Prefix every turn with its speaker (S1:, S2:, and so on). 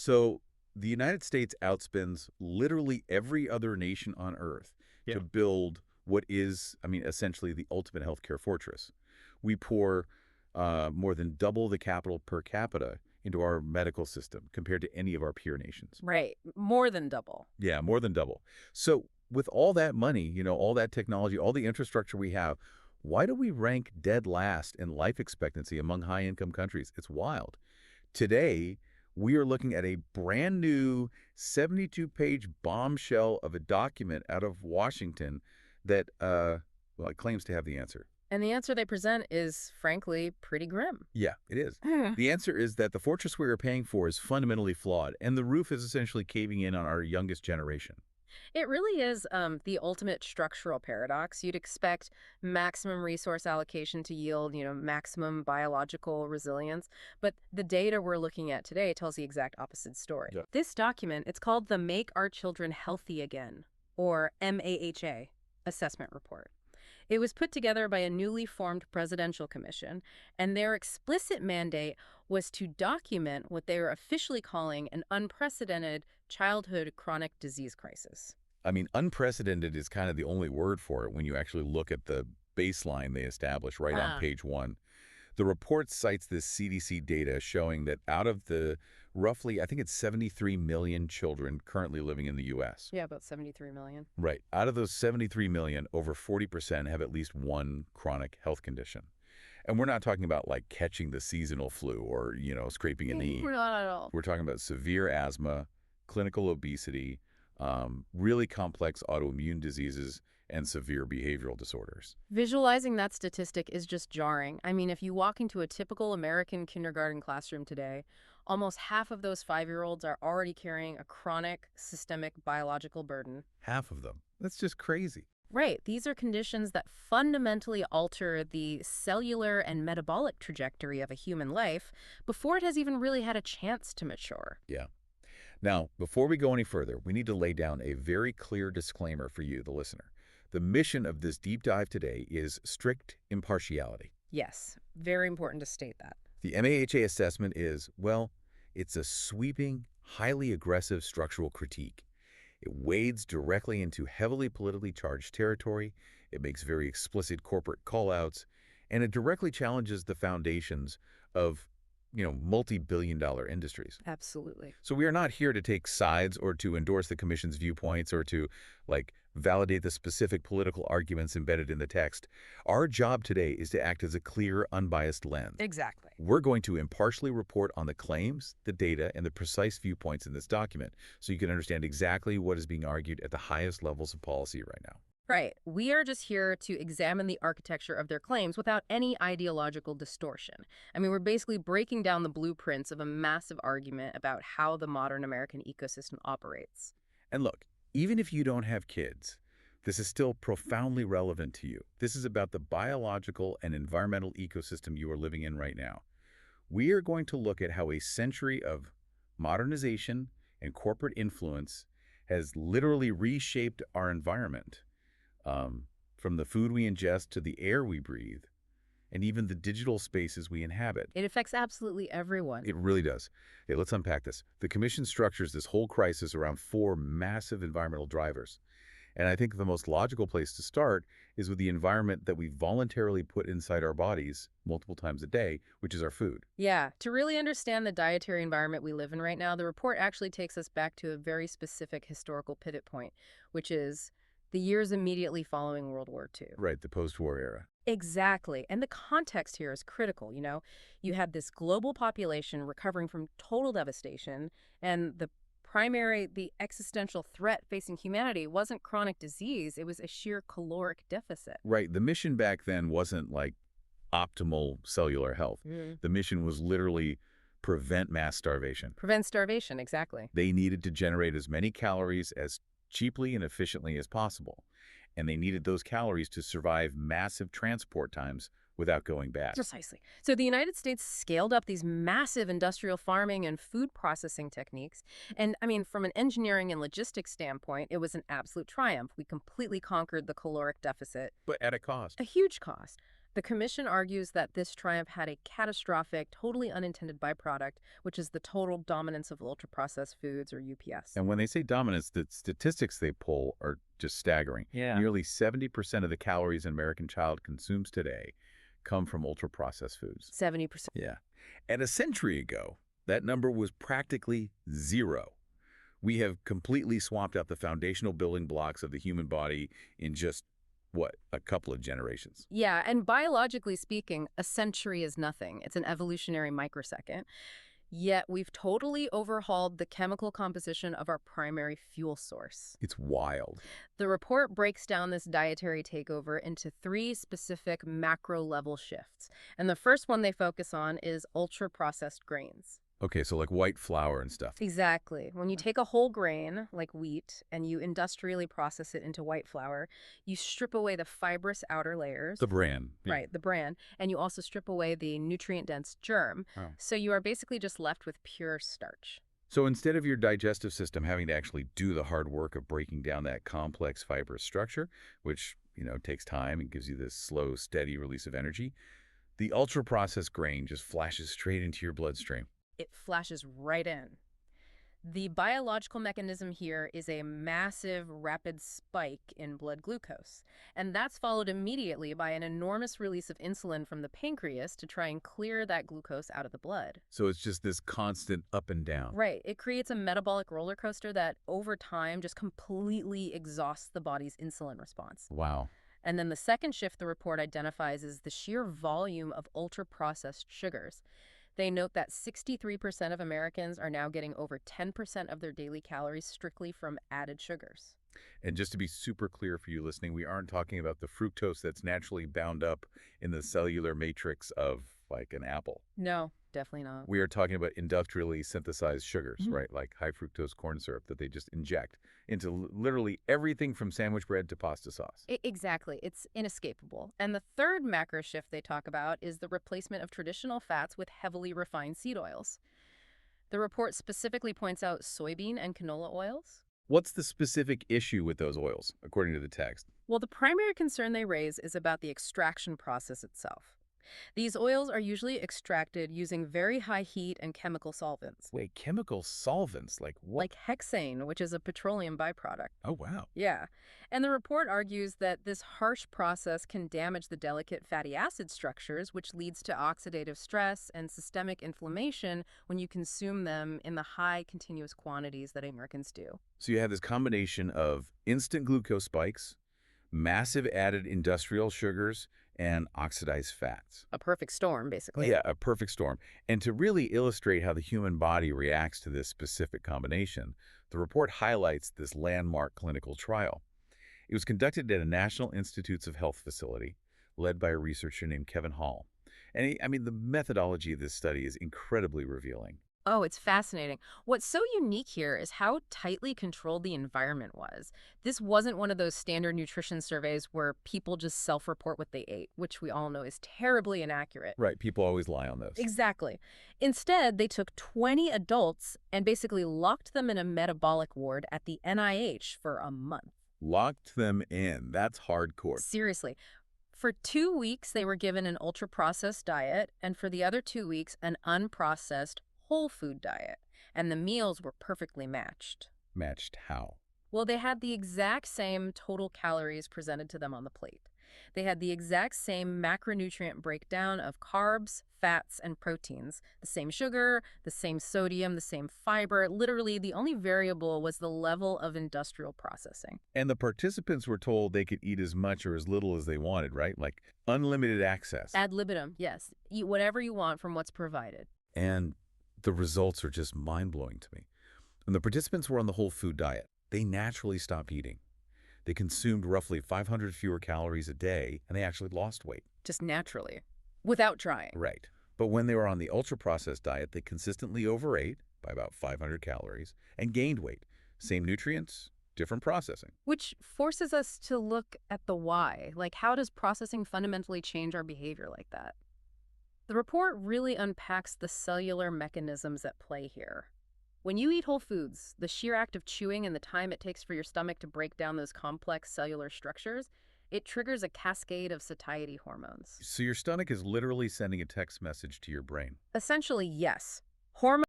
S1: So the United States outspends literally every other nation on Earth
S2: Yeah.
S1: to build what is, I mean, essentially the ultimate healthcare fortress. We pour more than double the capital per capita into our medical system compared to any of our peer nations.
S2: Right. More than double.
S1: Yeah, more than double. So with all that money, all that technology, all the infrastructure we have, why do we rank dead last in life expectancy among high-income countries? It's wild. Today, we are looking at a brand new 72-page bombshell of a document out of Washington that, well, it claims to have the answer.
S2: And the answer they present is, frankly, pretty grim.
S1: Yeah, it is. The answer is that the fortress we are paying for is fundamentally flawed, and the roof is essentially caving in on our youngest generation.
S2: It really is the ultimate structural paradox. You'd expect maximum resource allocation to yield, maximum biological resilience. But the data we're looking at today tells the exact opposite story.
S1: Yeah.
S2: This document, it's called the Make Our Children Healthy Again, or MAHA, assessment report. It was put together by a newly formed presidential commission, and their explicit mandate was to document what they were officially calling an unprecedented childhood chronic disease crisis.
S1: I mean, unprecedented is kind of the only word for it when you actually look at the baseline they establish right on
S2: Ah.
S1: page 1. The report cites this CDC data showing that out of the roughly, I think it's 73 million children currently living in the U.S.
S2: Yeah, about 73 million.
S1: Right. Out of those 73 million, over 40% have at least one chronic health condition. And we're not talking about like catching the seasonal flu or, scraping a knee.
S2: We're not at all.
S1: We're talking about severe asthma, clinical obesity, really complex autoimmune diseases, and severe behavioral disorders.
S2: Visualizing that statistic is just jarring. I mean, if you walk into a typical American kindergarten classroom today, almost half of those 5-year-olds are already carrying a chronic systemic biological burden.
S1: Half of them. That's just crazy.
S2: Right. These are conditions that fundamentally alter the cellular and metabolic trajectory of a human life before it has even really had a chance to mature.
S1: Yeah. Now, before we go any further, we need to lay down a very clear disclaimer for you, the listener. The mission of this deep dive today is strict impartiality.
S2: Yes, very important to state that.
S1: The MAHA assessment is, well, it's a sweeping, highly aggressive structural critique. It wades directly into heavily politically charged territory, it makes very explicit corporate callouts, and it directly challenges the foundations of, multi-billion-dollar industries.
S2: Absolutely.
S1: So we are not here to take sides or to endorse the commission's viewpoints or to, validate the specific political arguments embedded in the text. Our job today is to act as a clear, unbiased lens.
S2: Exactly.
S1: We're going to impartially report on the claims, the data, and the precise viewpoints in this document so you can understand exactly what is being argued at the highest levels of policy right now.
S2: Right. We are just here to examine the architecture of their claims without any ideological distortion. I mean, we're basically breaking down the blueprints of a massive argument about how the modern American ecosystem operates.
S1: And look, even if you don't have kids, this is still profoundly relevant to you. This is about the biological and environmental ecosystem you are living in right now. We are going to look at how a century of modernization and corporate influence has literally reshaped our environment, from the food we ingest to the air we breathe, and even the digital spaces we inhabit.
S2: It affects absolutely everyone.
S1: It really does. Okay, let's unpack this. The Commission structures this whole crisis around 4 massive environmental drivers. And I think the most logical place to start is with the environment that we voluntarily put inside our bodies multiple times a day, which is our food.
S2: Yeah, to really understand the dietary environment we live in right now, the report actually takes us back to a very specific historical pivot point, which is the years immediately following World War II.
S1: Right, the post-war era.
S2: Exactly. And the context here is critical. You had this global population recovering from total devastation, and the existential threat facing humanity wasn't chronic disease, it was a sheer caloric deficit.
S1: Right, the mission back then wasn't like optimal cellular health. The mission was literally prevent mass starvation.
S2: Prevent starvation, exactly.
S1: They needed to generate as many calories as cheaply and efficiently as possible. And they needed those calories to survive massive transport times without going bad.
S2: Precisely. So the United States scaled up these massive industrial farming and food processing techniques. And I mean, from an engineering and logistics standpoint, it was an absolute triumph. We completely conquered the caloric deficit.
S1: But at a cost.
S2: A huge cost. The commission argues that this triumph had a catastrophic, totally unintended byproduct, which is the total dominance of ultra-processed foods, or UPS.
S1: And when they say dominance, the statistics they pull are just staggering.
S3: Yeah.
S1: Nearly 70% of the calories an American child consumes today come from ultra-processed foods.
S2: 70%.
S1: Yeah. And a century ago, that number was practically zero. We have completely swapped out the foundational building blocks of the human body in just, what, a couple of generations.
S2: Yeah, and biologically speaking, a century is nothing. It's an evolutionary microsecond. Yet we've totally overhauled the chemical composition of our primary fuel source.
S1: It's wild.
S2: The report breaks down this dietary takeover into 3 specific macro-level shifts. And the first one they focus on is ultra-processed grains.
S1: Okay, so like white flour and stuff.
S2: Exactly. When you take a whole grain, like wheat, and you industrially process it into white flour, you strip away the fibrous outer layers.
S1: The bran. Yeah.
S2: Right, the bran. And you also strip away the nutrient-dense germ.
S1: Oh.
S2: So you are basically just left with pure starch.
S1: So instead of your digestive system having to actually do the hard work of breaking down that complex fibrous structure, which, takes time and gives you this slow, steady release of energy, the ultra-processed grain just flashes straight into your bloodstream.
S2: It flashes right in. The biological mechanism here is a massive, rapid spike in blood glucose. And that's followed immediately by an enormous release of insulin from the pancreas to try and clear that glucose out of the blood.
S1: So it's just this constant up and down.
S2: Right. It creates a metabolic roller coaster that, over time, just completely exhausts the body's insulin response.
S1: Wow.
S2: And then the second shift the report identifies is the sheer volume of ultra-processed sugars. They note that 63% of Americans are now getting over 10% of their daily calories strictly from added sugars.
S1: And just to be super clear for you listening, we aren't talking about the fructose that's naturally bound up in the cellular matrix of, like, an apple.
S2: No, definitely not.
S1: We are talking about industrially synthesized sugars, right? Like high fructose corn syrup that they just inject into literally everything from sandwich bread to pasta sauce.
S2: Exactly. It's inescapable. And the third macro shift they talk about is the replacement of traditional fats with heavily refined seed oils. The report specifically points out soybean and canola oils.
S1: What's the specific issue with those oils, according to the text?
S2: Well, the primary concern they raise is about the extraction process itself. These oils are usually extracted using very high heat and chemical solvents.
S1: Wait, chemical solvents? Like what?
S2: Like hexane, which is a petroleum byproduct.
S1: Oh, wow.
S2: Yeah. And the report argues that this harsh process can damage the delicate fatty acid structures, which leads to oxidative stress and systemic inflammation when you consume them in the high continuous quantities that Americans do.
S1: So you have this combination of instant glucose spikes, massive added industrial sugars, and oxidized fats.
S2: A perfect storm, basically.
S1: Yeah, a perfect storm. And to really illustrate how the human body reacts to this specific combination, the report highlights this landmark clinical trial. It was conducted at a National Institutes of Health facility led by a researcher named Kevin Hall. And the methodology of this study is incredibly revealing.
S2: Oh, it's fascinating. What's so unique here is how tightly controlled the environment was. This wasn't one of those standard nutrition surveys where people just self-report what they ate, which we all know is terribly inaccurate.
S1: Right, people always lie on those.
S2: Exactly. Instead, they took 20 adults and basically locked them in a metabolic ward at the NIH for a month.
S1: Locked them in. That's hardcore.
S2: Seriously. For 2 weeks, they were given an ultra-processed diet, and for the other 2 weeks, an unprocessed whole food diet. And the meals were perfectly matched.
S1: Matched how?
S2: Well, they had the exact same total calories presented to them on the plate. They had the exact same macronutrient breakdown of carbs, fats, and proteins. The same sugar, the same sodium, the same fiber. Literally, the only variable was the level of industrial processing.
S1: And the participants were told they could eat as much or as little as they wanted, right? Like unlimited access.
S2: Ad libitum, yes. Eat whatever you want from what's provided.
S1: And the results are just mind-blowing to me. When the participants were on the whole food diet, they naturally stopped eating. They consumed roughly 500 fewer calories a day, and they actually lost weight.
S2: Just naturally, without trying.
S1: Right. But when they were on the ultra-processed diet, they consistently overate by about 500 calories and gained weight. Same nutrients, different processing.
S2: Which forces us to look at the why. Like, how does processing fundamentally change our behavior like that? The report really unpacks the cellular mechanisms at play here. When you eat whole foods, the sheer act of chewing and the time it takes for your stomach to break down those complex cellular structures, it triggers a cascade of satiety hormones.
S1: So your stomach is literally sending a text message to your brain.
S2: Essentially, yes. Hormones